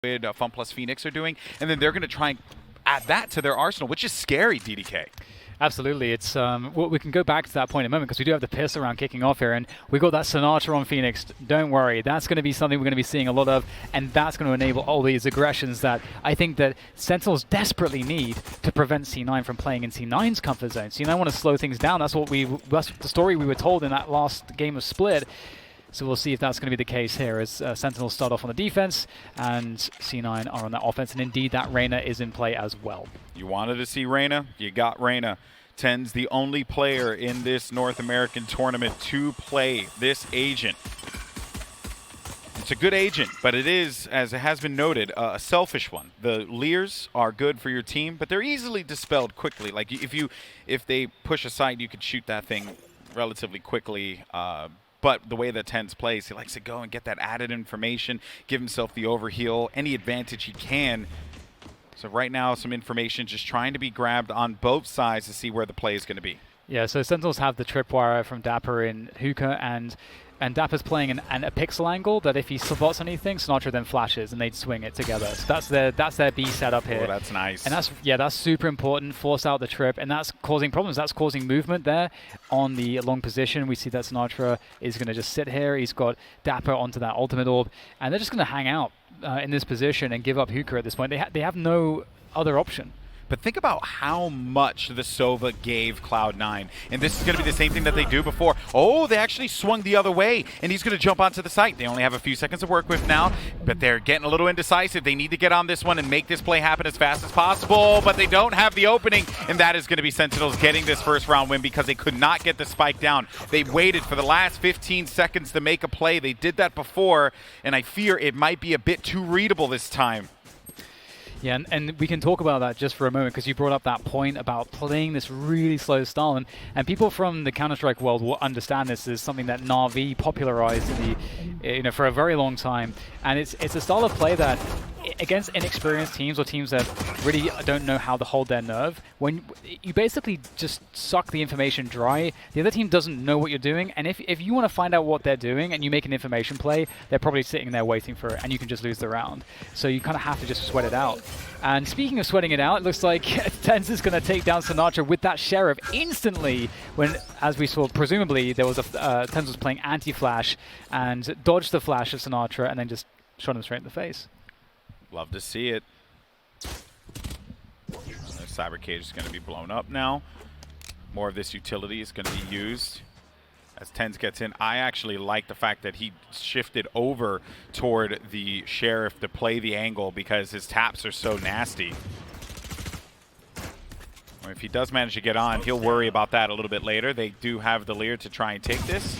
Squid, Fun Plus Phoenix are doing, and then they're going to try and add that to their arsenal, which is scary, DDK. Absolutely. It's well, we can go back to that point in a moment because we do have the pistol round kicking off here, and we've got that sinatraa on Phoenix. Don't worry, that's going to be something we're going to be seeing a lot of, and that's going to enable all these aggressions that I think that Sentinels desperately need to prevent C9 from playing in C9's comfort zone. C9 want to slow things down. That's the story we were told in that last game of Split. So we'll see if that's going to be the case here as Sentinels start off on the defense and C9 are on that offense. And indeed, that Reyna is in play as well. You wanted to see Reyna? You got Reyna. TenZ, the only player in this North American tournament to play this agent. It's a good agent, but it is, as it has been noted, a selfish one. The Leers are good for your team, but they're easily dispelled quickly. Like if they push aside, you could shoot that thing relatively quickly. But the way that TenZ plays, he likes to go and get that added information, give himself the overheal, any advantage he can. So right now, some information just trying to be grabbed on both sides to see where the play is going to be. Yeah, so Sentinels have the tripwire from dapr in hookah, and dapr's playing a pixel angle that if he spots anything, sinatraa then flashes and they'd swing it together. So that's their B setup here. Oh, that's nice. And that's super important. Force out the trip, and that's causing problems. That's causing movement there on the long position. We see that sinatraa is going to just sit here. He's got dapr onto that ultimate orb, and they're just going to hang out in this position and give up hookah at this point. They have no other option. But think about how much the Sova gave Cloud9. And this is going to be the same thing that they do before. Oh, they actually swung the other way, and he's going to jump onto the site. They only have a few seconds to work with now, but they're getting a little indecisive. They need to get on this one and make this play happen as fast as possible, but they don't have the opening, and that is going to be Sentinels getting this first round win because they could not get the spike down. They waited for the last 15 seconds to make a play. They did that before, and I fear it might be a bit too readable this time. Yeah, and we can talk about that just for a moment because you brought up that point about playing this really slow style, and people from the Counter-Strike world will understand this as something that Na'Vi popularized in the, for a very long time, and it's a style of play that against inexperienced teams or teams that really don't know how to hold their nerve, when you basically just suck the information dry, the other team doesn't know what you're doing, and if you want to find out what they're doing and you make an information play, they're probably sitting there waiting for it, and you can just lose the round. So you kind of have to just sweat it out. And speaking of sweating it out, it looks like TenZ is going to take down sinatraa with that Sheriff instantly when, as we saw, presumably there was TenZ was playing anti-flash and dodged the flash of sinatraa and then just shot him straight in the face. Love to see it. The cyber cage is going to be blown up now. More of this utility is going to be used as TenZ gets in. I actually like the fact that he shifted over toward the Sheriff to play the angle because his taps are so nasty. If he does manage to get on, he'll worry about that a little bit later. They do have the Leer to try and take this.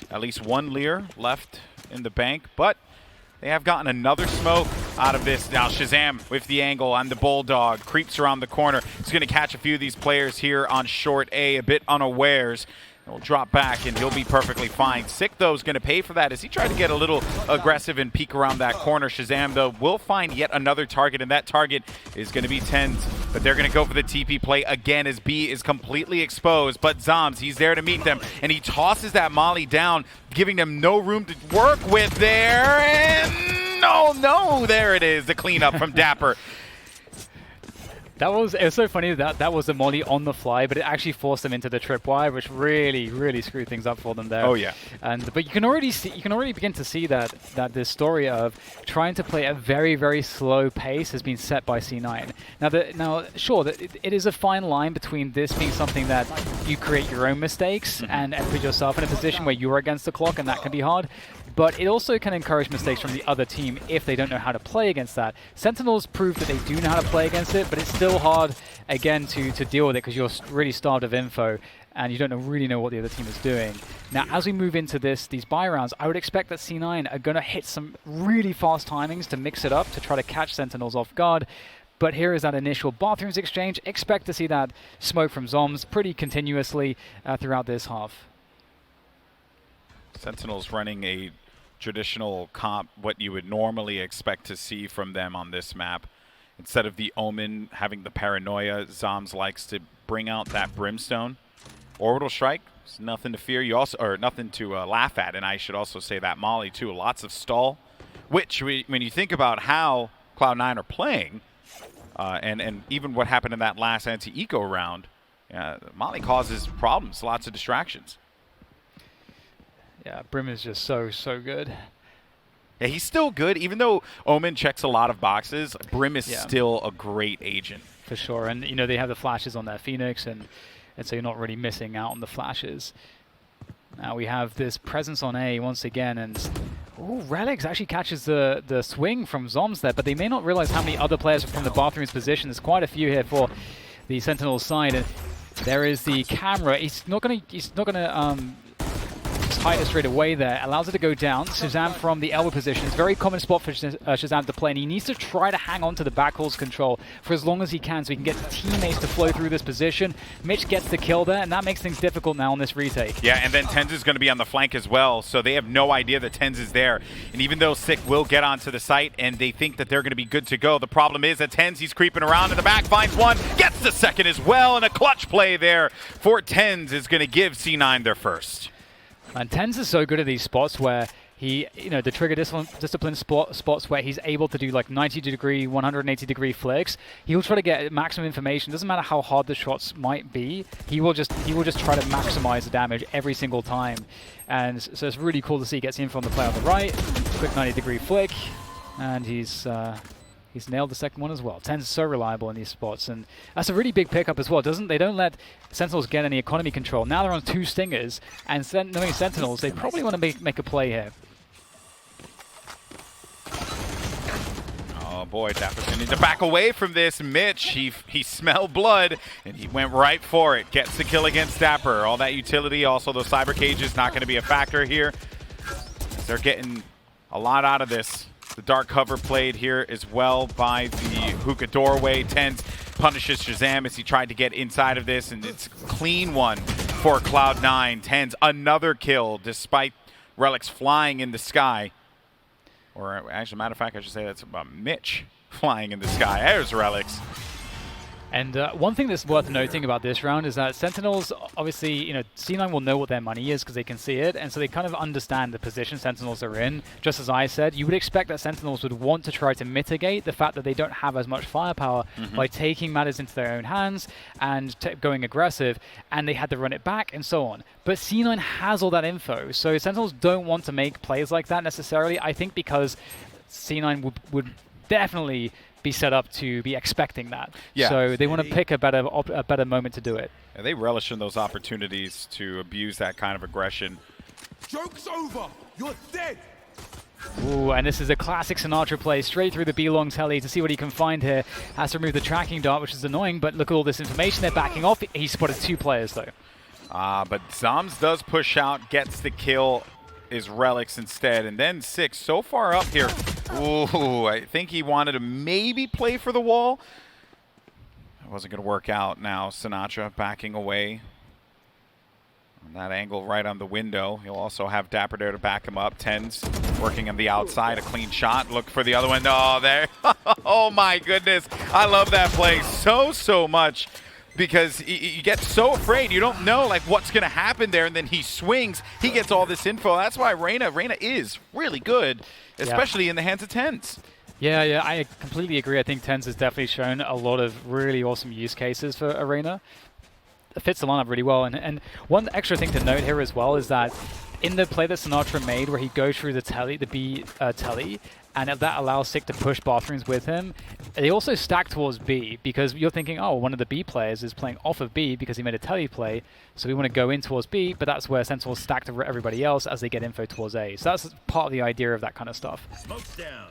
At least one Leer left in the bank, but they have gotten another smoke out of this. Now ShahZam with the angle on the Bulldog. Creeps around the corner. He's going to catch a few of these players here on short A, a bit unawares. He'll drop back and he'll be perfectly fine. Sick, though, is going to pay for that as he tried to get a little aggressive and peek around that corner. ShahZam, though, will find yet another target, and that target is going to be TenZ. But they're going to go for the TP play again as B is completely exposed. But zombs, he's there to meet them, and he tosses that molly down, giving them no room to work with there. And no, there it is, the cleanup from dapr. It was so funny that was the molly on the fly, but it actually forced them into the tripwire, which really screwed things up for them there. Oh yeah. But you can already begin to see that this story of trying to play at a very slow pace has been set by C9. Now sure, it is a fine line between this being something that you create your own mistakes and put yourself in a position where you're against the clock, and that can be hard. But it also can encourage mistakes from the other team if they don't know how to play against that. Sentinels prove that they do know how to play against it, but it's still hard, again, to deal with it because you're really starved of info and you don't really know what the other team is doing. Now, as we move into these buy rounds, I would expect that C9 are going to hit some really fast timings to mix it up to try to catch Sentinels off guard. But here is that initial bathrooms exchange. Expect to see that smoke from zombs pretty continuously throughout this half. Sentinels running a traditional comp, what you would normally expect to see from them on this map. Instead of the Omen having the paranoia, zombs likes to bring out that Brimstone. Orbital strike, it's nothing to fear. You also, or nothing to laugh at. And I should also say that molly too. Lots of stall, which when you think about how Cloud9 are playing, and even what happened in that last anti-eco round, Molly causes problems, lots of distractions. Yeah, Brim is just so good. Yeah, he's still good. Even though Omen checks a lot of boxes, Brim is still a great agent. For sure, and you know they have the flashes on their Phoenix, and so you're not really missing out on the flashes. Now we have this presence on A once again, and Relyks actually catches the swing from zombs there, but they may not realize how many other players are from the bathroom's position. There's quite a few here for the Sentinels side, and there is the camera. He's not gonna hide it straight away there, allows it to go down. ShahZam from the elbow position. It's a very common spot for ShahZam to play, and he needs to try to hang on to the backhaul's control for as long as he can so he can get the teammates to flow through this position. Mitch gets the kill there, and that makes things difficult now on this retake. Yeah, and then TenZ is going to be on the flank as well, so they have no idea that TenZ is there. And even though Sick will get onto the site and they think that they're going to be good to go, the problem is that TenZ, he's creeping around in the back, finds one, gets the second as well, and a clutch play there for TenZ is going to give C9 their first. And TenZ is so good at these spots where he, the trigger discipline spots where he's able to do like 90-degree, 180-degree flicks. He'll try to get maximum information. Doesn't matter how hard the shots might be. He will just try to maximize the damage every single time. And so it's really cool to see. He gets in from the play on the right, quick 90-degree flick, and he's nailed the second one as well. TenZ is so reliable in these spots, and that's a really big pickup as well. They don't let Sentinels get any economy control. Now they're on 2 stingers, and knowing Sentinels, they probably want to make a play here. Oh boy, dapr needs to back away from this. Mitch, he smelled blood, and he went right for it. Gets the kill against dapr. All that utility, also those cyber cages, not going to be a factor here. They're getting a lot out of this. The dark cover played here as well by the hookah doorway. TenZ punishes ShahZam as he tried to get inside of this, and it's a clean one for Cloud9. TenZ, another kill despite Relyks flying in the sky. Or actually, matter of fact, I should say that's about Mitch flying in the sky. There's Relyks. And one thing that's worth noting about this round is that Sentinels, obviously, C9 will know what their money is because they can see it, and so they kind of understand the position Sentinels are in. Just as I said, you would expect that Sentinels would want to try to mitigate the fact that they don't have as much firepower by taking matters into their own hands and going aggressive, and they had to run it back and so on. But C9 has all that info, so Sentinels don't want to make plays like that necessarily, I think because C9 would definitely be set up to be expecting that. Yeah. So they want to pick a better moment to do it. Yeah, they relish in those opportunities to abuse that kind of aggression. Joke's over! You're dead! Ooh, and this is a classic sinatraa play straight through the B-long telly to see what he can find here. Has to remove the tracking dart, which is annoying, but look at all this information they're backing off. He spotted 2 players though. But zombs does push out, gets the kill, is Relyks instead, and then 6 so far up here. Ooh, I think he wanted to maybe play for the wall. It wasn't going to work out. Now sinatraa backing away. On that angle right on the window. He'll also have dapr there to back him up. TenZ working on the outside, a clean shot. Look for the other one. Oh, there. Oh my goodness. I love that play so much. Because you get so afraid, you don't know like what's going to happen there, and then he swings, he gets all this info. That's why Reyna is really good, especially in the hands of TenZ. Yeah, I completely agree. I think TenZ has definitely shown a lot of really awesome use cases for Reyna. It fits the lineup really well, and one extra thing to note here as well is that in the play that sinatraa made where he goes through the B telly, and that allows Sick to push bathrooms with him. They also stack towards B, because you're thinking, oh, one of the B players is playing off of B because he made a telly play, so we want to go in towards B, but that's where Sentinels stack to everybody else as they get info towards A. So that's part of the idea of that kind of stuff. Smoke's down.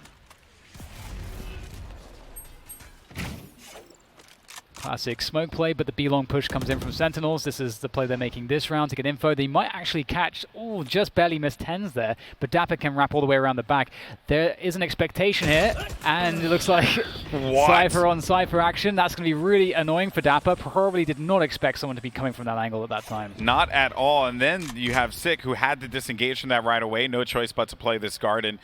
Classic smoke play, but the B-long push comes in from Sentinels. This is the play they're making this round to get info. They might actually catch, just barely missed TenZ there, but dapr can wrap all the way around the back. There is an expectation here, and it looks like Cypher on Cypher action. That's going to be really annoying for dapr. Probably did not expect someone to be coming from that angle at that time. Not at all, and then you have Sick, who had to disengage from that right away. No choice but to play this guard, and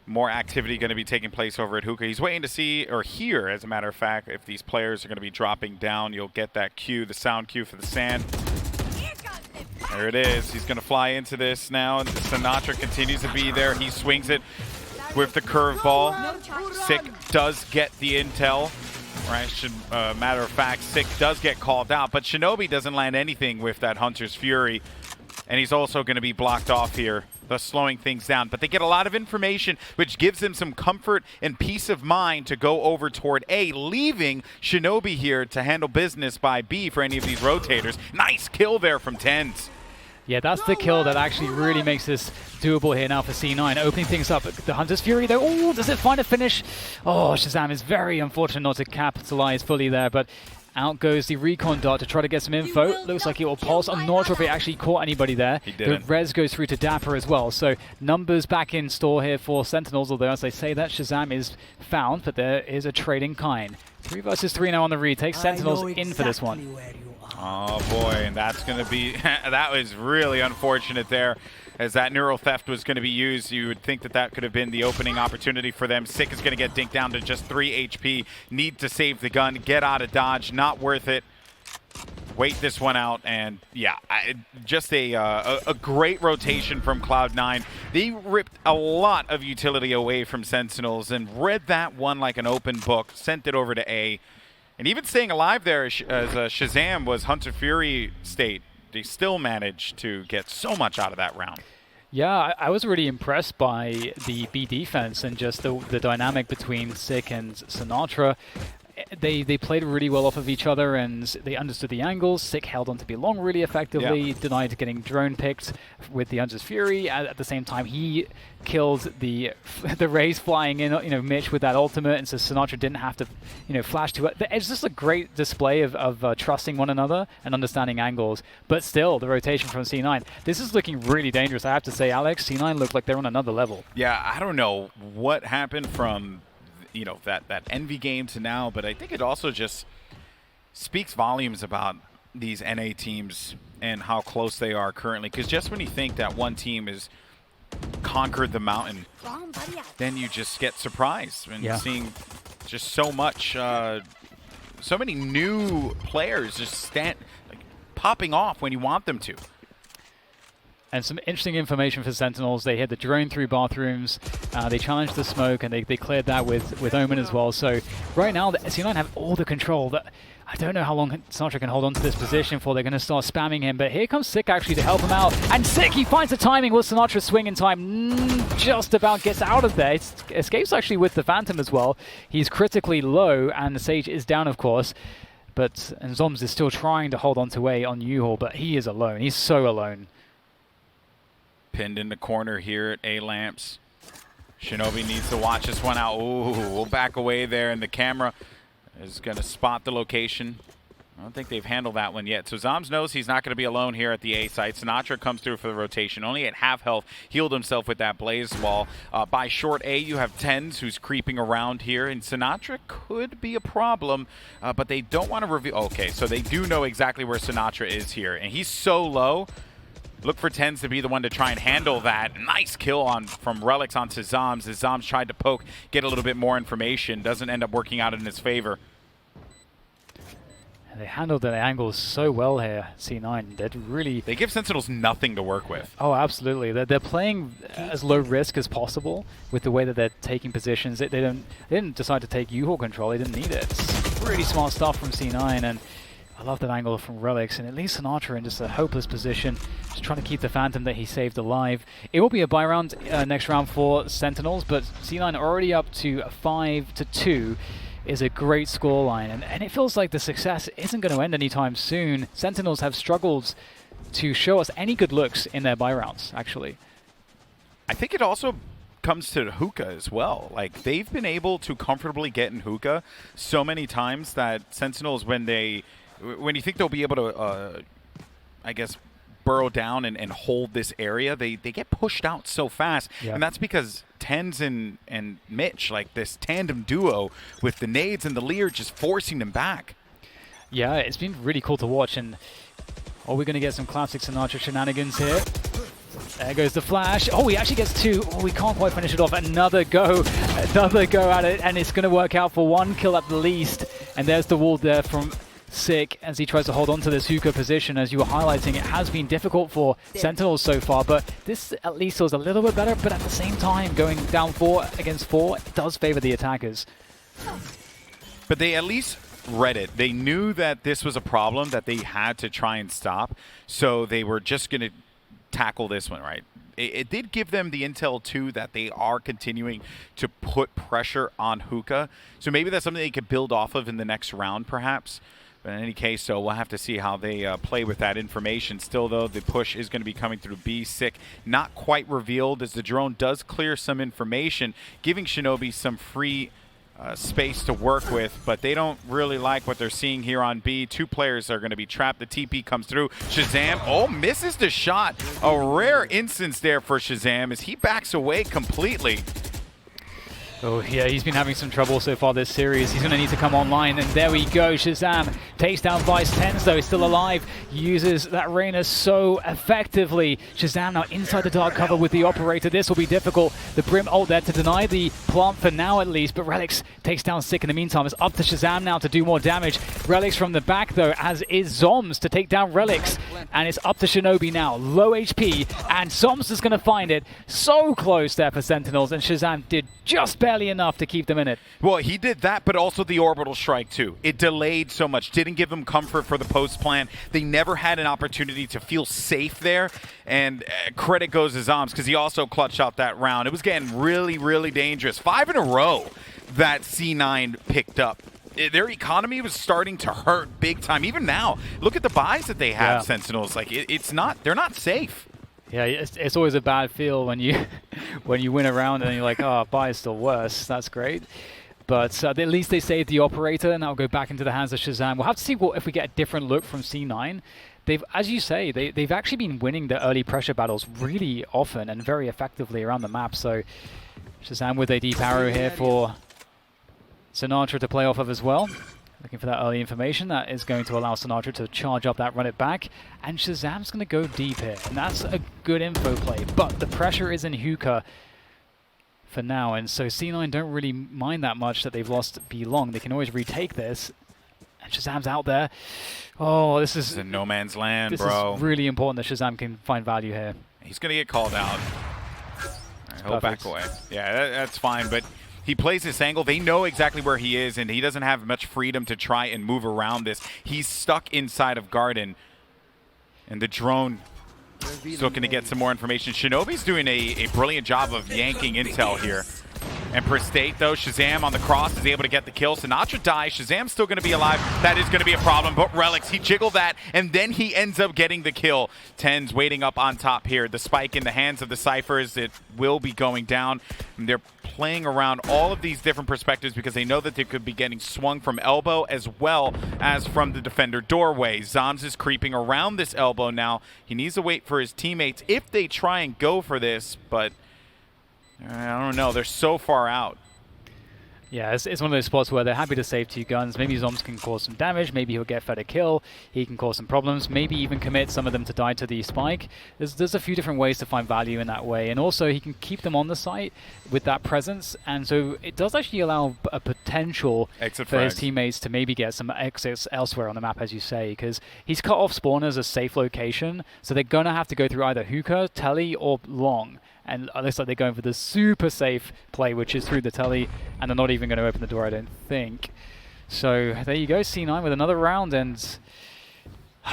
more activity going to be taking place over at hookah. He's waiting to see, or hear, as a matter of fact, if these players are going to be dropping down. You'll get that cue, the sound cue for the sand. There it is. He's going to fly into this now, and sinatraa continues to be there. He swings it. with the curveball. Sick does get the intel. Right, matter of fact, Sick does get called out, but Shinobi doesn't land anything with that Hunter's Fury. And he's also going to be blocked off here, thus slowing things down. But they get a lot of information, which gives them some comfort and peace of mind to go over toward A, leaving Shinobi here to handle business by B for any of these rotators. Nice kill there from TenZ. Yeah, that's the kill that actually really makes this doable here now for C9. Opening things up. The Hunter's Fury, though. Oh, does it find a finish? Oh, ShahZam is very unfortunate not to capitalize fully there, but out goes the recon dot to try to get some info. Looks like it will pulse. I'm not sure if it actually caught anybody there. He didn't. The res goes through to dapr as well. So numbers back in store here for Sentinels, although as they say that ShahZam is found, but there is a trading kind. 3 versus 3 now on the retake. Sentinels in for this one. Oh boy, and that's going to be, that was really unfortunate there. As that neural theft was going to be used, you would think that that could have been the opening opportunity for them. Sick is going to get dinked down to just 3 HP. Need to save the gun, get out of dodge, not worth it. Wait this one out, and yeah, just a great rotation from Cloud9. They ripped a lot of utility away from Sentinels and read that one like an open book, sent it over to A. And even staying alive there as ShahZam was Hunter Fury state, they still managed to get so much out of that round. Yeah, I was really impressed by the B defense and just the dynamic between Sick and sinatraa. They played really well off of each other and they understood the angles. Sick held on to B long really effectively, denied getting drone picked with the Hunter's Fury. At the same time, he killed the Raze flying in, Mitch with that ultimate, and so sinatraa didn't have to, flash to it. It's just a great display of trusting one another and understanding angles. But still, the rotation from C9. This is looking really dangerous, I have to say, Alex. C9 look like they're on another level. Yeah, I don't know what happened from that Envy game to now, but I think it also just speaks volumes about these NA teams and how close they are currently. Because just when you think that one team has conquered the mountain, then you just get surprised and seeing just so much, so many new players just popping off when you want them to. And some interesting information for Sentinels. They hit the drone through bathrooms. They challenged the smoke, and they cleared that with Omen as well. So right now, the C9 have all the control. I don't know how long sinatraa can hold on to this position for. They're going to start spamming him, but here comes Sick actually to help him out. And Sick, he finds the timing. Will sinatraa swing in time? Just about gets out of there. Escapes actually with the Phantom as well. He's critically low, and the Sage is down, of course. And zombs is still trying to hold on to A on U-Haul, but he is alone. He's so alone. Pinned in the corner here at A-Lamps. Shinobi needs to watch this one out. Ooh, we'll back away there, and the camera is going to spot the location. I don't think they've handled that one yet. So Zombs knows he's not going to be alone here at the A site. sinatraa comes through for the rotation. Only at half health, healed himself with that Blaze Wall. By short A, you have TenZ, who's creeping around here, and sinatraa could be a problem, but they don't want to reveal. Okay, so they do know exactly where sinatraa is here, and he's so low. Look for TenZ to be the one to try and handle that. Nice kill from Relyks onto Zombs as Zombs tried to poke, get a little bit more information. Doesn't end up working out in his favor. And they handled the angles so well here, C9. They give Sentinels nothing to work with. Oh, absolutely. They're playing as low risk as possible with the way that they're taking positions. They didn't decide to take U-Haul control. They didn't need it. It's really smart stuff from C9, and I love that angle from Relyks, and at least sinatraa in just a hopeless position, just trying to keep the Phantom that he saved alive. It will be a buy round next round for Sentinels, but C9 already up to 5-2 is a great scoreline, and it feels like the success isn't going to end anytime soon. Sentinels have struggled to show us any good looks in their buy rounds, actually. I think it also comes to hookah as well. Like, they've been able to comfortably get in hookah so many times that Sentinels, when you think they'll be able to, I guess, burrow down and hold this area, they get pushed out so fast. Yeah. And that's because TenZ and Mitch, like this tandem duo with the nades and the leer just forcing them back. Yeah, it's been really cool to watch. And are we going to get some classic sinatraa shenanigans here? There goes the flash. Oh, he actually gets 2. Oh, we can't quite finish it off. Another go at it, and it's going to work out for 1 kill at the least. And there's the wall there from Sick as he tries to hold on to this hookah position. As you were highlighting, it has been difficult for Sentinels so far, but this at least was a little bit better. But at the same time, going down 4 against 4 does favor the attackers. But they at least read it. They knew that this was a problem that they had to try and stop, so they were just going to tackle this one, right? It did give them the intel, too, that they are continuing to put pressure on hookah, so maybe that's something they could build off of in the next round, perhaps. But in any case, so we'll have to see how they play with that information. Still, though, the push is going to be coming through B. Sick, not quite revealed, as the drone does clear some information, giving Shinobi some free space to work with, but they don't really like what they're seeing here on B. 2 players are going to be trapped. The TP comes through. ShahZam, oh, misses the shot. A rare instance there for ShahZam as he backs away completely. Oh yeah, he's been having some trouble so far this series. He's going to need to come online, and there we go. ShahZam takes down Vice. TenZ, though, is still alive. Uses that Reyna so effectively. ShahZam now inside the dark cover with the operator. This will be difficult. The Brim ult there to deny the plant for now at least, but Relyks takes down Sick in the meantime. It's up to ShahZam now to do more damage. Relyks from the back, though, as is zombs to take down Relyks. And it's up to Shinobi now. Low HP, and zombs is going to find it. So close there for Sentinels, and ShahZam did just barely enough to keep them in it. Well, he did that, but also the orbital strike, too. It delayed so much, didn't give them comfort for the post plan. They never had an opportunity to feel safe there, and credit goes to zombs, because he also clutched out that round. It was getting really, really dangerous. 5 in a row that C9 picked up. Their economy was starting to hurt big time. Even now, look at the buys that they have, Sentinels. Like, they're not safe. Yeah, it's always a bad feel when you when you win a round and you're like, oh, buy is still worse. That's great. But at least they saved the operator, and that will go back into the hands of ShahZam. We'll have to see if we get a different look from C9. They've, as you say, they've actually been winning the early pressure battles really often and very effectively around the map. So ShahZam with a deep arrow here for sinatraa to play off of as well. Looking for that early information that is going to allow sinatraa to charge up that run it back. And ShahZam's going to go deep here. And that's a good info play. But the pressure is in hookah for now. And so C9 don't really mind that much that they've lost B long. They can always retake this. And ShahZam's out there. Oh, this is in no man's land, bro. This is really important that ShahZam can find value here. He's going to get called out. He'll back away. Yeah, that's fine. But he plays this angle. They know exactly where he is, and he doesn't have much freedom to try and move around this. He's stuck inside of Garden, and the drone is looking to get some more information. Shinobi's doing a brilliant job of yanking intel here. And per state, though, ShahZam on the cross is able to get the kill. sinatraa dies. ShahZam's still going to be alive. That is going to be a problem. But Relyks, he jiggled that, and then he ends up getting the kill. TenZ waiting up on top here. The spike in the hands of the Cyphers. It will be going down. And they're playing around all of these different perspectives because they know that they could be getting swung from elbow as well as from the defender doorway. zombs is creeping around this elbow now. He needs to wait for his teammates if they try and go for this, but I don't know. They're so far out. Yeah, it's one of those spots where they're happy to save 2 guns. Maybe zombs can cause some damage. Maybe he'll get fed a kill. He can cause some problems. Maybe even commit some of them to die to the spike. There's a few different ways to find value in that way. And also, he can keep them on the site with that presence. And so it does actually allow a potential for his teammates to maybe get some exits elsewhere on the map, as you say. Because he's cut off spawners a safe location. So they're going to have to go through either hookah, telly, or long. And it looks like they're going for the super safe play, which is through the telly, and they're not even going to open the door, I don't think. So there you go, C9 with another round, and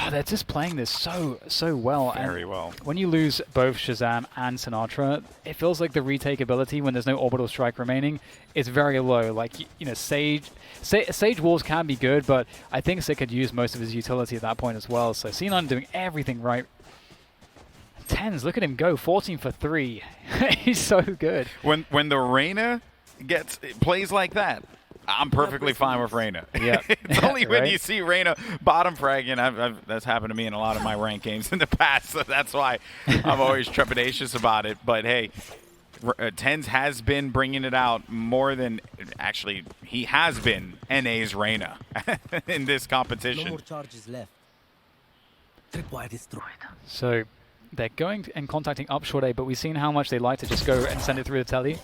they're just playing this so well. Very well. When you lose both ShahZam and sinatraa, it feels like the retake ability when there's no orbital strike remaining is very low. Like, you know, Sage walls can be good, but I think Sick could use most of his utility at that point as well. So C9 doing everything right. TenZ, look at him go, 14 for 3. He's so good. When the Reyna plays like that, I'm perfectly fine with Reyna. Yeah. It's only when you see Reyna bottom fragging, that's happened to me in a lot of my ranked games in the past, so that's why I'm always trepidatious about it. But hey, TenZ has been bringing it out more than, actually, he has been NA's Reyna in this competition. No more charges left. Tripwire destroyed. So they're going and contacting up short A, but we've seen how much they like to just go and send it through the telly.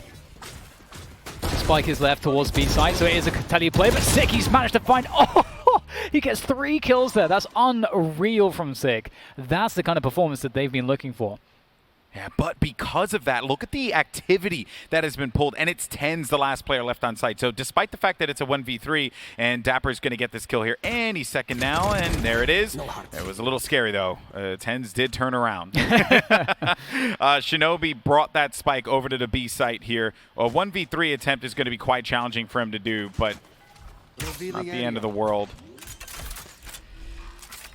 Spike is left towards B side, so it is a telly play, but Sick, he's managed to find... Oh! He gets 3 kills there. That's unreal from Sick. That's the kind of performance that they've been looking for. Yeah, but because of that, look at the activity that has been pulled, and it's TenZ, the last player left on site. So despite the fact that it's a 1v3, and dapr is going to get this kill here any second now, and there it is. It was a little scary, though. TenZ did turn around. shinobi brought that spike over to the B site here. A 1v3 attempt is going to be quite challenging for him to do, but not the end of the world.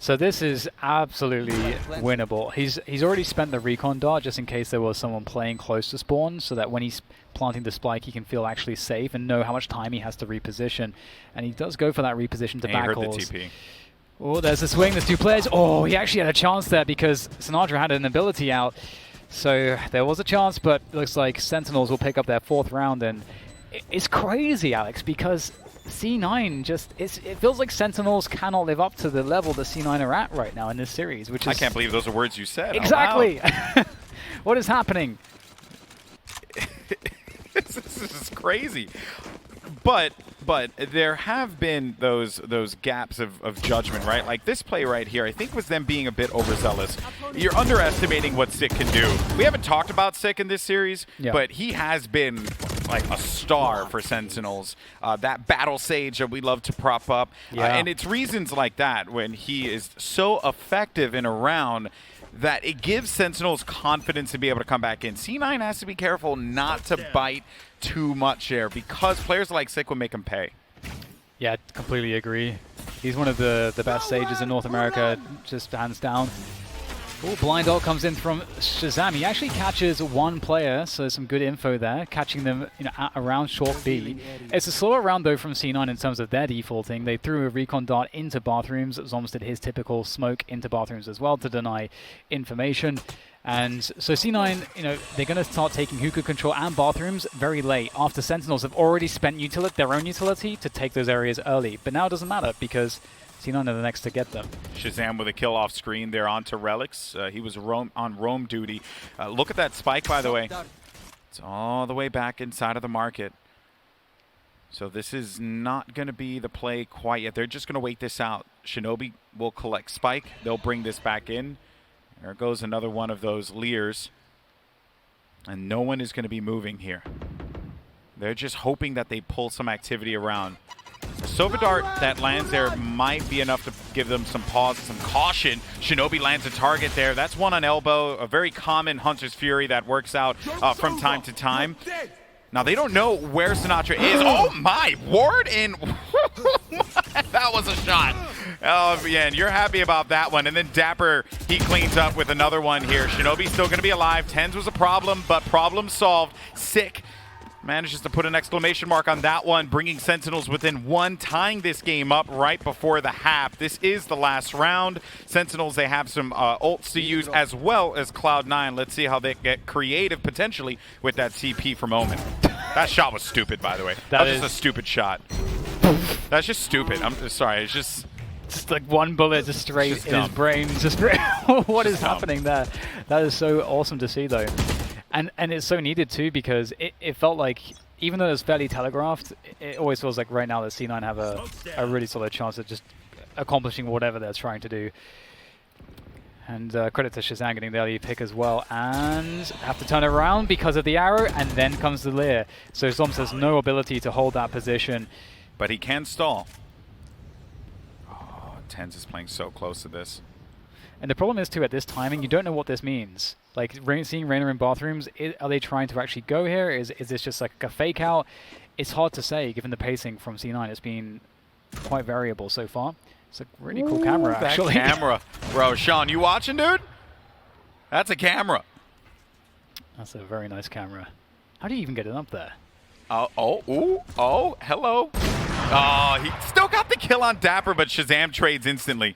So this is absolutely winnable. He's already spent the recon dart just in case there was someone playing close to spawn, so that when he's planting the spike, he can feel actually safe and know how much time he has to reposition. And he does go for that reposition to back calls. The TP. Oh, there's a swing. There's 2 players. Oh, he actually had a chance there because sinatraa had an ability out. So there was a chance, but it looks like Sentinels will pick up their 4th round. And it's crazy, Alex, because C9 just, it feels like Sentinels cannot live up to the level that C9 are at right now in this series, which is... I can't believe those are words you said. Exactly! What is happening? This is crazy. But there have been those gaps of judgment, right? Like this play right here, I think was them being a bit overzealous. You're underestimating what Sick can do. We haven't talked about Sick in this series, but he has been like a star for Sentinels. That battle sage that we love to prop up. And it's reasons like that when he is so effective in a round that it gives Sentinels confidence to be able to come back in. C9 has to be careful not to bite too much there because players like Sick will make him pay. Yeah, completely agree. He's one of the best sages in North America, just hands down. Oh, blind ult comes in from ShahZam. He actually catches 1 player, so some good info there, catching them at around short B. It's a slower round though from C9 in terms of their defaulting. They threw a recon dart into bathrooms. Zombs did his typical smoke into bathrooms as well to deny information. And so C9, they're going to start taking hookah control and bathrooms very late after Sentinels have already spent their own utility to take those areas early. But now it doesn't matter because C9 are the next to get them. ShahZam with a kill off screen there onto Relyks. He was on roam duty. Look at that spike, by the way. It's all the way back inside of the market. So this is not going to be the play quite yet. They're just going to wait this out. shinobi will collect spike. They'll bring this back in. There goes another one of those leers. And no one is going to be moving here. They're just hoping that they pull some activity around. The Sova dart that lands there might be enough to give them some pause, some caution. shinobi lands a target there. That's 1 on elbow, a very common Hunter's Fury that works out from time to time. Now, they don't know where sinatraa is. Oh, my word! And that was a shot. Oh, yeah, and you're happy about that one. And then dapr, he cleans up with another one here. shinobi's still going to be alive. TenZ was a problem, but problem solved. Sick manages to put an exclamation mark on that one, bringing Sentinels within 1, tying this game up right before the half. This is the last round. Sentinels, they have some ults to use as well as Cloud9. Let's see how they get creative potentially with that CP from Omen. That shot was stupid, by the way. That was just a stupid shot. That's just stupid. I'm sorry. It's just like 1 bullet just straight in his brain. Just what is happening there? That is so awesome to see, though. And it's so needed too because it felt like, even though it's fairly telegraphed, it always feels like right now that C9 have a really solid chance of just accomplishing whatever they're trying to do. And credit to ShahZam getting the early pick as well. And have to turn it around because of the arrow, and then comes the leer. So Zombs has no ability to hold that position. But he can stall. Oh, TenZ is playing so close to this. And the problem is too, at this timing, you don't know what this means. Like, seeing Reyna in bathrooms, are they trying to actually go here? Is this just like a fake out? It's hard to say, given the pacing from C9. It's been quite variable so far. It's a really cool camera, actually. That camera. Bro, Sean, you watching, dude? That's a camera. That's a very nice camera. How do you even get it up there? Oh, hello. Oh, he still got the kill on dapr, but ShahZam trades instantly.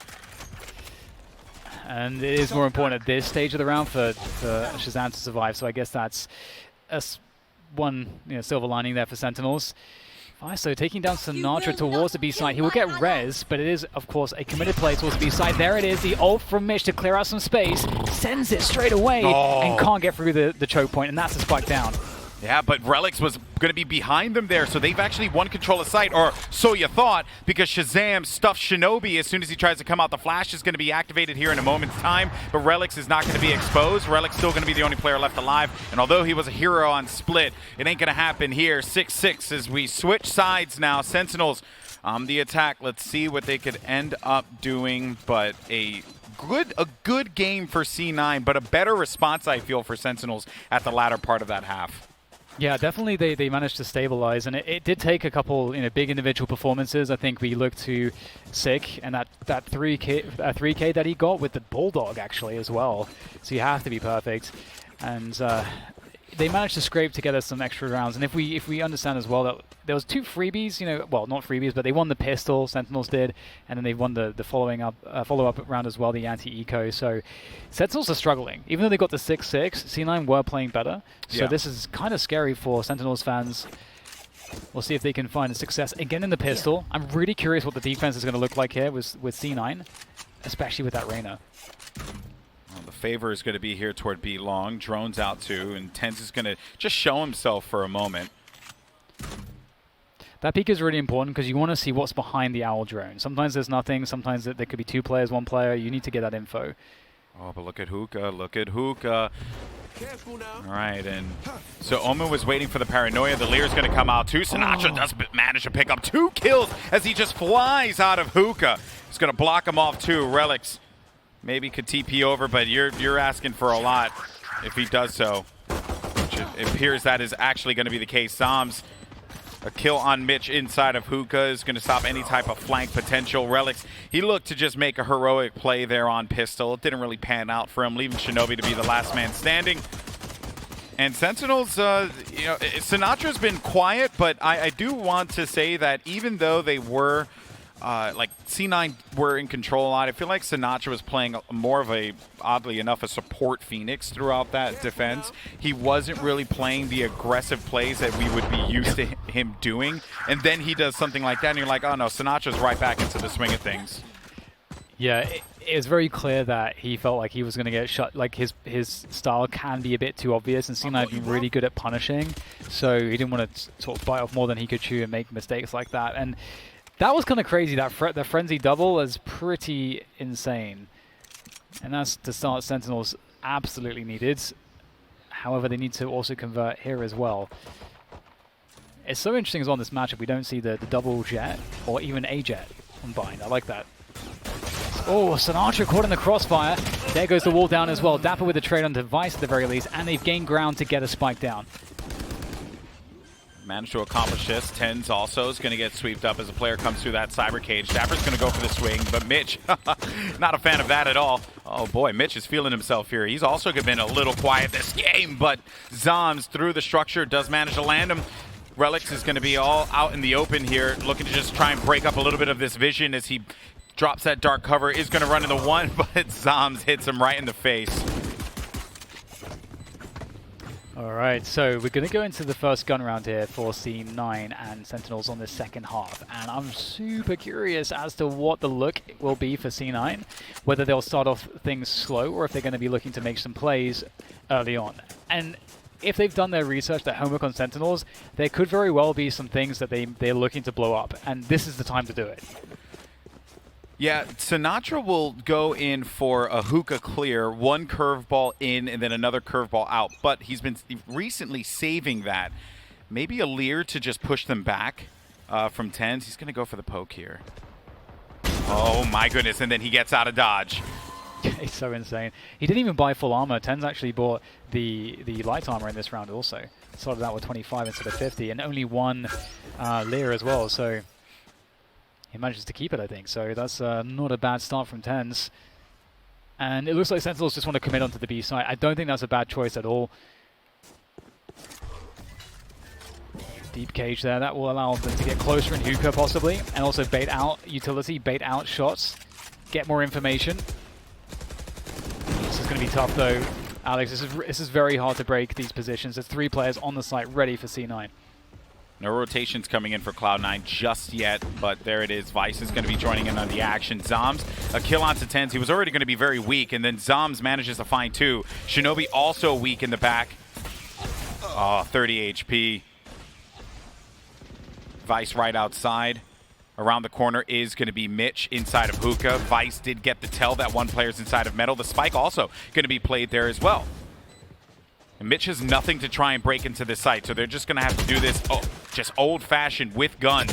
And it is more important at this stage of the round for ShahZam to survive. So I guess that's one silver lining there for Sentinels. So taking down sinatraa towards the B side. He will get res, but it is, of course, a committed play towards the B side. There it is, the ult from Mitch to clear out some space. Sends it straight away and can't get through the choke point, and that's a spike down. Yeah, but Relyks was going to be behind them there, so they've actually won control of site, or so you thought, because ShahZam stuffed Shinobi as soon as he tries to come out. The flash is going to be activated here in a moment's time, but Relyks is not going to be exposed. Relyks still going to be the only player left alive, and although he was a hero on Split, it ain't going to happen here. 6-6 as we switch sides now. Sentinels on the attack. Let's see what they could end up doing, but a good game for C9, but a better response, I feel, for Sentinels at the latter part of that half. Yeah, definitely they managed to stabilize, and it did take a couple big individual performances. I think we looked to Sick and that 3K that he got with the Bulldog actually as well. So you have to be perfect, and they managed to scrape together some extra rounds. And if we understand as well that there was 2 freebies, well, not freebies, but they won the pistol, Sentinels did, and then they won the follow-up round as well, the anti-eco. So Sentinels are struggling. Even though they got the 6-6, C9 were playing better. So yeah. This is kind of scary for Sentinels fans. We'll see if they can find a success again in the pistol. I'm really curious what the defense is going to look like here with C9, especially with that Reyna. Well, the favor is going to be here toward B long. Drone's out too, and TenZ is going to just show himself for a moment. That peek is really important because you want to see what's behind the owl drone. Sometimes there's nothing. Sometimes there could be 2 players, 1 player. You need to get that info. Oh, but look at Hookah. Look at Hookah. Careful now. All right, and so Omen was waiting for the paranoia. The Lear's going to come out too. Sinatraa does manage to pick up 2 kills as he just flies out of Hookah. He's going to block him off too. Relyks maybe could TP over, but you're asking for a lot if he does so. Which it appears that is actually going to be the case. Zombs. A kill on Mitch inside of Hookah is going to stop any type of flank potential. Relyks, he looked to just make a heroic play there on pistol. It didn't really pan out for him, leaving shinobi to be the last man standing. And Sentinels, Sinatra's been quiet, but I do want to say that even though they were, like C9 were in control a lot, I feel like Sinatraa was playing more of a, oddly enough, a support Phoenix throughout that defense. He wasn't really playing the aggressive plays that we would be used to him doing. And then he does something like that, and you're like, oh no, Sinatra's right back into the swing of things. Yeah, it was very clear that he felt like he was going to get shot. Like his style can be a bit too obvious, and C9 been really good at punishing. So he didn't want to sort of bite off more than he could chew and make mistakes like that. And that was kind of crazy. That frenzy double is pretty insane. And that's to start Sentinels absolutely needed. However, they need to also convert here as well. It's so interesting as well in this matchup. We don't see the double jet or even a jet on bind. I like that. Oh, Sinatraa caught in the crossfire. There goes the wall down as well. dapr with a trade on device at the very least, and they've gained ground to get a spike down. Managed to accomplish this. TenZ also is going to get swept up as a player comes through that cyber cage. dapr's going to go for the swing, but Mitch, not a fan of that at all. Oh boy, Mitch is feeling himself here. He's also been a little quiet this game, but Zombs through the structure does manage to land him. Relyks is going to be all out in the open here, looking to just try and break up a little bit of this vision as he drops that dark cover. Is going to run into 1, but Zombs hits him right in the face. All right, so we're going to go into the first gun round here for C9 and Sentinels on the second half. And I'm super curious as to what the look will be for C9, whether they'll start off things slow or if they're going to be looking to make some plays early on. And if they've done their research, their homework on Sentinels, there could very well be some things that they're looking to blow up. And this is the time to do it. Yeah, Sinatraa will go in for a hookah clear, 1 curveball in and then another curveball out. But he's been recently saving that. Maybe a Lear to just push them back from TenZ. He's going to go for the poke here. Oh my goodness, and then he gets out of dodge. It's so insane. He didn't even buy full armor. TenZ actually bought the light armor in this round also. Started out with 25 instead of 50, and only 1 Lear as well. So he manages to keep it, I think. So that's not a bad start from TenZ. And it looks like Sentinels just want to commit onto the B side. I don't think that's a bad choice at all. Deep cage there. That will allow them to get closer in hookah possibly. And also bait out utility, bait out shots. Get more information. This is going to be tough though. Alex, this is very hard to break these positions. There's 3 players on the site ready for C9. No rotations coming in for Cloud9 just yet, but there it is. Vice is going to be joining in on the action. Zombs, a kill onto TenZ. He was already going to be very weak, and then Zombs manages to find 2. Shinobi also weak in the back. Oh, 30 HP. Vice right outside. Around the corner is going to be Mitch inside of Hookah. Vice did get the tell that one player's inside of Metal. The spike also going to be played there as well. And Mitch has nothing to try and break into this site, so they're just going to have to do this just old-fashioned with guns.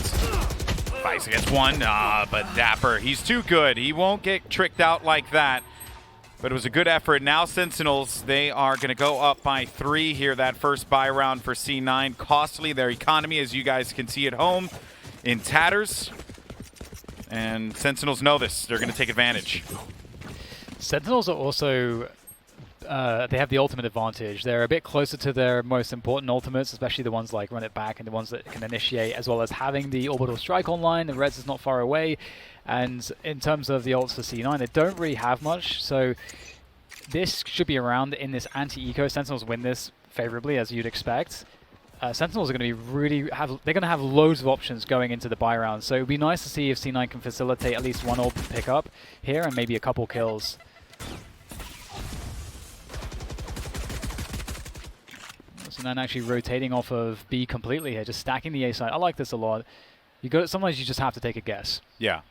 Vice against one, but dapr, he's too good. He won't get tricked out like that. But it was a good effort. Now Sentinels, they are going to go up by 3 here. That first buy round for C9. Costly, their economy, as you guys can see at home, in tatters. And Sentinels know this. They're going to take advantage. Sentinels are also, they have the ultimate advantage. They're a bit closer to their most important ultimates, especially the ones like Run It Back and the ones that can initiate, as well as having the Orbital Strike online. The Raze is not far away. And in terms of the ults for C9, they don't really have much, so this should be around in this anti-eco. Sentinels win this favorably, as you'd expect. Sentinels are going to be they're going to have loads of options going into the buy round, so it would be nice to see if C9 can facilitate at least one ult pickup here and maybe a couple kills. So then actually rotating off of B completely here, just stacking the A side. I like this a lot. Sometimes you just have to take a guess. Yeah.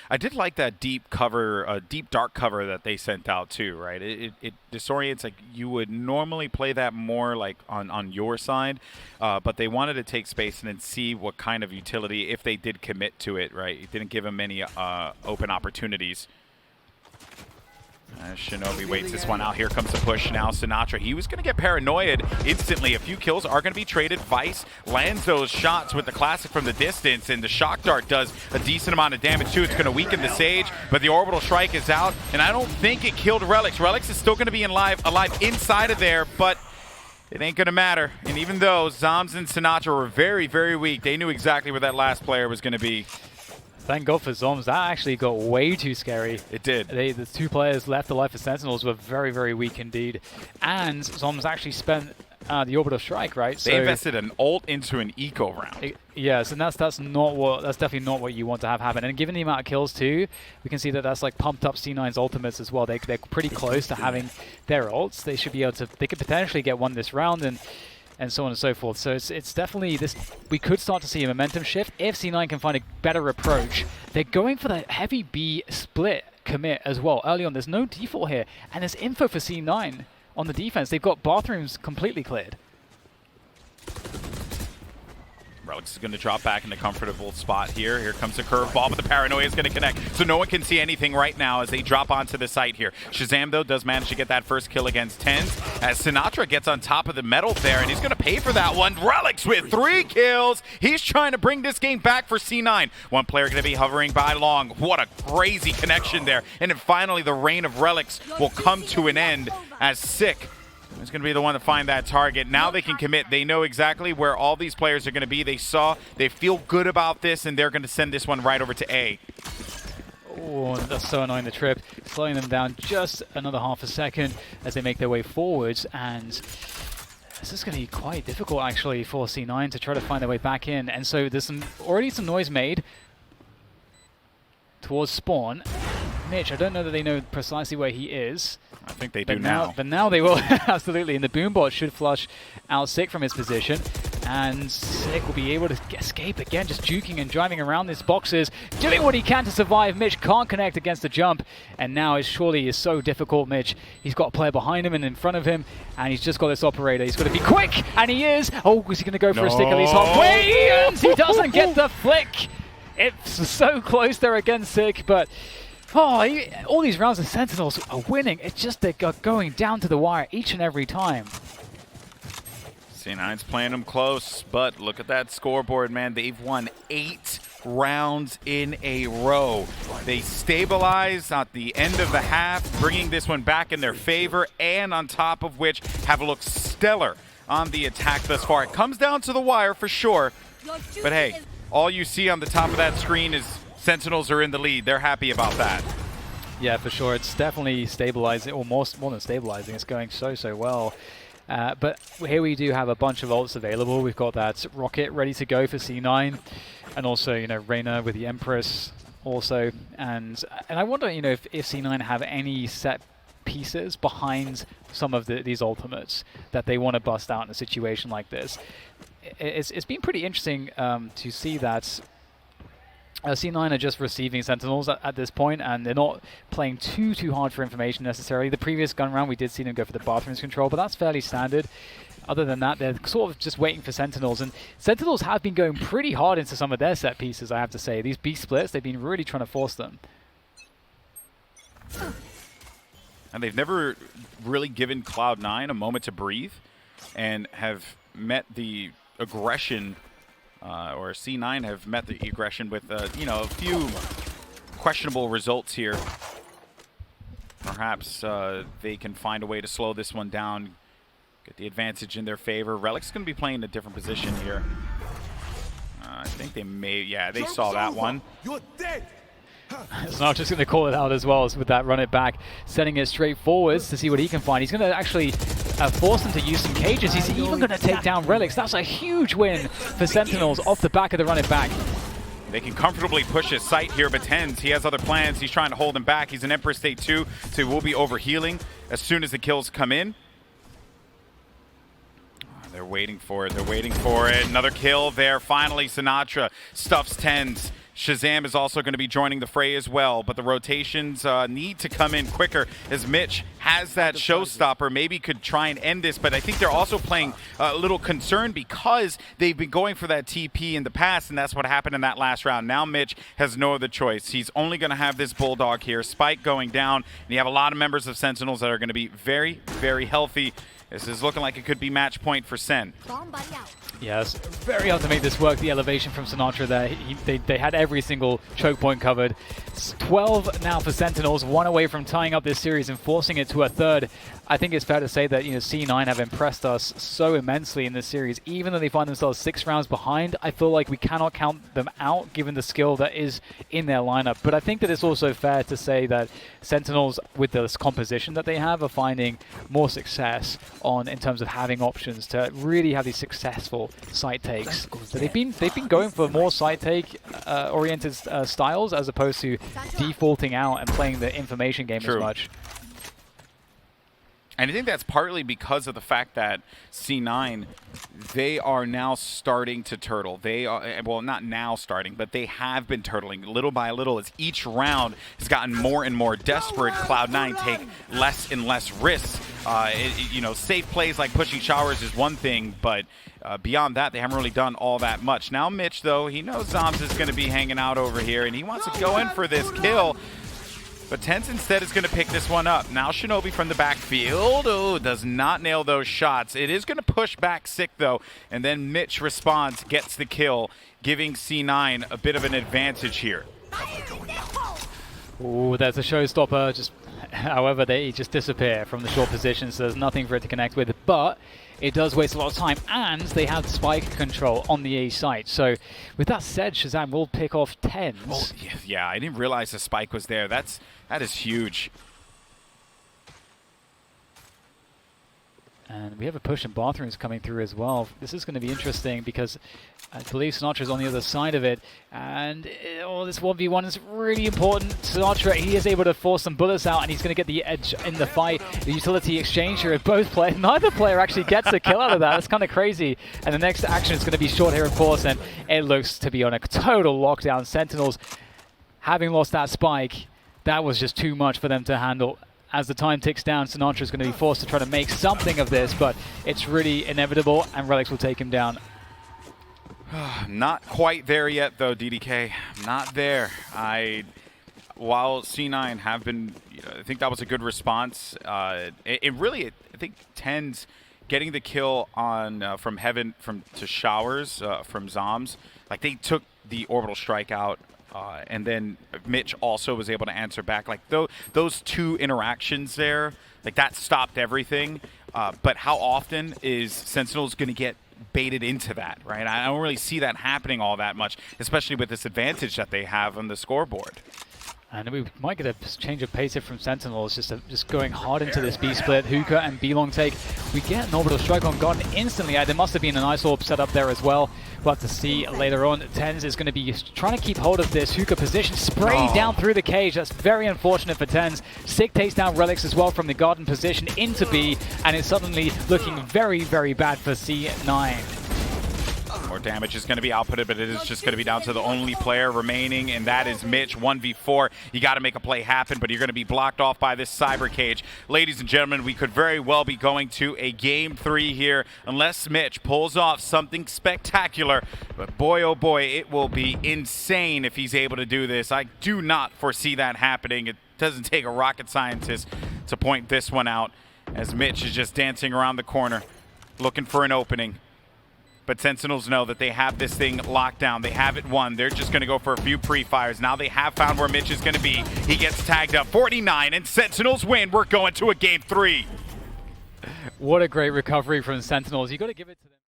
I did like that deep cover, deep dark cover that they sent out too, right? It disorients, like you would normally play that more like on your side, but they wanted to take space and then see what kind of utility, if they did commit to it, right? It didn't give them any open opportunities. Shinobi waits this one out. Here comes the push now. Sinatraa, he was going to get paranoid instantly. A few kills are going to be traded. Vice lands those shots with the classic from the distance, and the shock dart does a decent amount of damage too. It's going to weaken the Sage, but the orbital strike is out, and I don't think it killed Relyks. Relyks is still going to be alive inside of there, but it ain't going to matter. And even though Zombs and Sinatraa were very, very weak, they knew exactly where that last player was going to be. Thank God for Zombs. That actually got way too scary. It did. The 2 players left alive for Sentinels were very, very weak indeed. And Zombs actually spent the orbital strike, right? They invested an ult into an eco round. Yes, and that's definitely not what you want to have happen. And given the amount of kills too, we can see that that's like pumped up C9's ultimates as well. They're pretty close to having their ults. They should be able to. They could potentially get one this round and so on and so forth. So it's definitely this. We could start to see a momentum shift if C9 can find a better approach. They're going for the heavy B split commit as well early on. There's no default here, and there's info for C9 on the defense. They've got bathrooms completely cleared. Relyks is going to drop back in a comfortable spot here. Here comes the curveball, but the paranoia is going to connect. So no one can see anything right now as they drop onto the site here. ShahZam, though, does manage to get that first kill against TenZ as Sinatraa gets on top of the metal there, and he's going to pay for that one. Relyks with 3 kills. He's trying to bring this game back for C9. One player going to be hovering by long. What a crazy connection there. And then finally, the reign of Relyks will come to an end as Sick is going to be the one to find that target. Now they can commit. They know exactly where all these players are going to be. They feel good about this, and they're going to send this one right over to A. Oh, that's so annoying, the trip. Slowing them down just another half a second as they make their way forwards. And this is going to be quite difficult, actually, for C9 to try to find their way back in. And so there's already some noise made towards spawn. Mitch, I don't know that they know precisely where he is. I think they do now. But now they will, absolutely. And the Boombot should flush out Sick from his position. And Sick will be able to escape again, just juking and driving around these boxes, doing what he can to survive. Mitch can't connect against the jump. And now it surely is so difficult, Mitch. He's got a player behind him and in front of him. And he's just got this operator. He's got to be quick. And he is. Oh, is he going to go for a stick at least halfway? And he doesn't get the flick. It's so close there against Sick, but all these rounds of Sentinels are winning. It's just they're going down to the wire each and every time. C9's playing them close, but look at that scoreboard, man. They've won 8 rounds in a row. They stabilize at the end of the half, bringing this one back in their favor, and on top of which have looked stellar on the attack thus far. It comes down to the wire for sure, but hey, all you see on the top of that screen is Sentinels are in the lead. They're happy about that. Yeah, for sure. It's definitely stabilizing, or more than stabilizing. It's going so well. But here we do have a bunch of ults available. We've got that rocket ready to go for C9, and also, you know, Reyna with the Empress also. And I wonder, you know, if C9 have any set pieces behind some of these ultimates that they want to bust out in a situation like this. It's been pretty interesting to see that C9 are just receiving Sentinels at this point, and they're not playing too hard for information necessarily. The previous gun round, we did see them go for the bathrooms control, but that's fairly standard. Other than that, they're sort of just waiting for Sentinels, and Sentinels have been going pretty hard into some of their set pieces, I have to say. These B splits, they've been really trying to force them. And they've never really given Cloud9 a moment to breathe, and have met the aggression, or C9 have met the aggression with, you know, a few questionable results here. Perhaps they can find a way to slow this one down, get the advantage in their favor. Relyks going to be playing a different position here. I think they may, yeah, they saw that one. You're dead. So I'm just going to call it out as well as with that run it back, sending it straight forwards to see what he can find. He's going to actually force them to use some cages. He's even going to take down Relyks. That's a huge win for Sentinels off the back of the run it back. They can comfortably push his site here, but TenZ, he has other plans. He's trying to hold him back. He's in Emperor State 2, so he will be overhealing as soon as the kills come in. They're waiting for it. They're waiting for it. Another kill there. Finally, sinatraa stuffs TenZ. ShahZam is also going to be joining the fray as well, but the rotations need to come in quicker as Mitch has that showstopper. Maybe could try and end this, but I think they're also playing a little concerned because they've been going for that TP in the past, and that's what happened in that last round. Now Mitch has no other choice. He's only going to have this Bulldog here. Spike going down, and you have a lot of members of Sentinels that are going to be very, very healthy. This is looking like it could be match point for Sen. Yes, very hard to make this work. The elevation from sinatraa there. They had every single choke point covered. It's 12 now for Sentinels, one away from tying up this series and forcing it to a third. I think it's fair to say that, you know, C9 have impressed us so immensely in this series. Even though they find themselves 6 rounds behind, I feel like we cannot count them out given the skill that is in their lineup. But I think that it's also fair to say that Sentinels, with this composition that they have, are finding more success in terms of having options to really have these successful site takes. So they've been going for more site take oriented styles as opposed to defaulting out and playing the information game as much. And I think that's partly because of the fact that C9, they are now starting to turtle. They are, well, not now starting, but they have been turtling little by little as each round has gotten more and more desperate. Cloud9 take less and less risks. You know, safe plays like pushing showers is one thing, but beyond that, they haven't really done all that much. Now Mitch, though, he knows zombs is going to be hanging out over here, and he wants to go in for this kill. But TenZ instead is going to pick this one up. Now shinobi from the backfield. Oh, does not nail those shots. It is going to push back sick, though. And then Mitch responds, gets the kill, giving C9 a bit of an advantage here. Oh, there's a showstopper. However, they just disappear from the short position, so there's nothing for it to connect with. But it does waste a lot of time, and they have spike control on the A site. So with that said, ShahZam will pick off TenZ. Oh, yeah, I didn't realize the spike was there. That is huge. And we have a push in bathrooms coming through as well. This is going to be interesting because I believe sinatraa is on the other side of it. And this 1v1 is really important. sinatraa, he is able to force some bullets out, and he's going to get the edge in the fight. The utility exchange here of both players. Neither player actually gets a kill out of that. That's kind of crazy. And the next action is going to be short here, of course, and it looks to be on a total lockdown. Sentinels, having lost that spike, that was just too much for them to handle. As the time ticks down, sinatraa is going to be forced to try to make something of this, but it's really inevitable, and Relyks will take him down. Not quite there yet, though, DDK. Not there. While C9 have been, I think that was a good response. I think TenZ getting the kill on from heaven to showers from zombs. Like, they took the orbital strike out. And then Mitch also was able to answer back. Like those two interactions there, like that stopped everything. But how often is Sentinels going to get baited into that, right? I don't really see that happening all that much, especially with this advantage that they have on the scoreboard. And we might get a change of pace here from Sentinels, just going hard into this B split. Hookah and B long take. We get an orbital strike on Garden instantly. There must have been an ice orb set up there as well. We'll have to see later on. TenZ is going to be trying to keep hold of this Hookah position. Spray down through the cage. That's very unfortunate for TenZ. Sick takes down Relyks as well from the Garden position into B, and it's suddenly looking very, very bad for C9. More damage is going to be outputted, but it is just going to be down to the only player remaining, and that is mitch. 1v4. You got to make a play happen, but you're going to be blocked off by this cyber cage. Ladies and gentlemen, we could very well be going to a game 3 here, unless mitch pulls off something spectacular. But boy, oh boy, it will be insane if he's able to do this. I do not foresee that happening. It doesn't take a rocket scientist to point this one out, as mitch is just dancing around the corner, looking for an opening. But Sentinels know that they have this thing locked down. They have it won. They're just going to go for a few pre-fires. Now they have found where mitch is going to be. He gets tagged up. 49, and Sentinels win. We're going to a game 3. What a great recovery from Sentinels. You got to give it to them.